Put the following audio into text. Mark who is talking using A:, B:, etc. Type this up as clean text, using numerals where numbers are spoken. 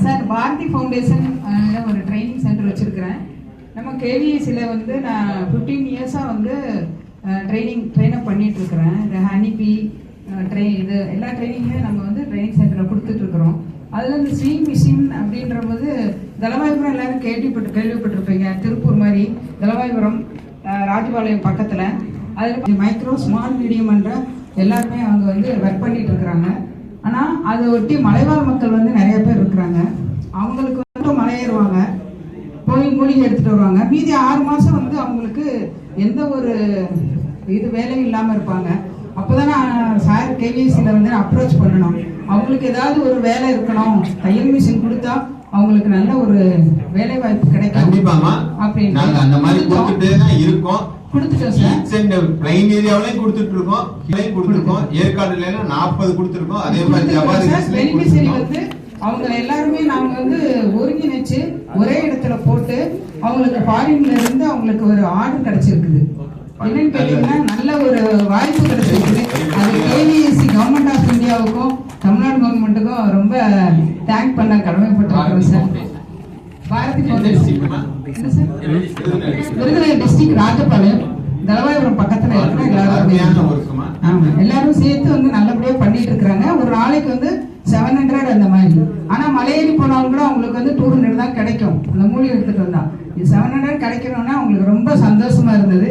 A: Sir Bharathi foundation ஒரு training centre வச்சிருக்கிறேன். நம்ம கேவிஎஸ்சியில் வந்து நான் 15 இயர்ஸாக வந்து ட்ரெயின் அப் பண்ணிட்டு இருக்கிறேன். இந்த ஹனிபி இது எல்லா ட்ரைனிங்குமே நம்ம வந்து ட்ரைனிங் சென்டரில் கொடுத்துட்ருக்குறோம். அதில் இந்த ஸ்விங் மிஷின் அப்படின்ற போது தலவாய்புரம் எல்லாரும் கேள்விப்பட்டிருப்பீங்க. திருப்பூர் மாதிரி தலவாய்புரம் ராஜபாளையம் பக்கத்தில் அதில் மைக்ரோ ஸ்மால் மீடியம் என்ற எல்லாருமே அவங்க வந்து ஒர்க் பண்ணிட்டு இருக்கிறாங்க. ஆனால் அதை ஒட்டி மலைவாழ் மக்கள் வந்து நிறைய பேர் இருக்கிறாங்க. அவங்களுக்கு வந்து மலையேறுவாங்க, போய் மூலிகை எடுத்துகிட்டு வருவாங்க. மீதி 6 மாதம் வந்து அவங்களுக்கு எந்த ஒரு வேலையும் இல்லாமல் இருப்பாங்க. அப்போ தானே சார் கேவிஎஸ்சியில் வந்து அப்ரோச் பண்ணணும். அவங்களுக்கு ஏதாவது ஒரு வேலை இருக்கணும், தையல் மிஷின் கொடுத்தா அவங்களுக்கு நல்ல ஒரு வேலை வாய்ப்பு கிடைக்கும் அப்படின்னு கொடுத்துட்டோம் சார்.
B: பிளைன் ஏரியாவிலையும் கொடுத்துருக்கோம், ஏற்காடுல 40 கொடுத்துருக்கோம். அதே மாதிரி
A: பெனிஃபிஷரி வந்து அவங்க எல்லாருமே நாங்க வந்து ஒருங்கிணைச்சு ஒரே இடத்துல போட்டு அவங்களுக்கு ஃபாரின்ல இருந்து அவங்களுக்கு ஒரு ஆர்டர் கிடைச்சிருக்குது. என்னன்னு கேட்டீங்கன்னா நல்ல ஒரு வாய்ப்பு கிடைச்சிருக்குது. அது கேவிஎஸ்சி கவர்மெண்ட் ஆஃப் இந்தியாவுக்கும் தமிழ்நாடு கவர்மெண்ட்டுக்கும் ரொம்ப தேங்க் பண்ண கடமைப்பட்டிருக்கிறோம் சார். பாரதி விருதுநகர் டிஸ்ட்ரிக்ட் ராஜபாளையம் தலவாய்புரம் பக்கத்துல எல்லாரும் சேர்த்து வந்து நல்லபடியா பண்ணிட்டு இருக்கிறாங்க. ஒரு நாளைக்கு வந்து 700 அந்த மாதிரி. ஆனா மலையேறி போனாலும் கூட அவங்களுக்கு வந்து 200 தான் கிடைக்கும். அந்த மூலிகை எடுத்துட்டு வந்தா 700 கிடைக்கணும்னா அவங்களுக்கு ரொம்ப சந்தோஷமா இருந்தது.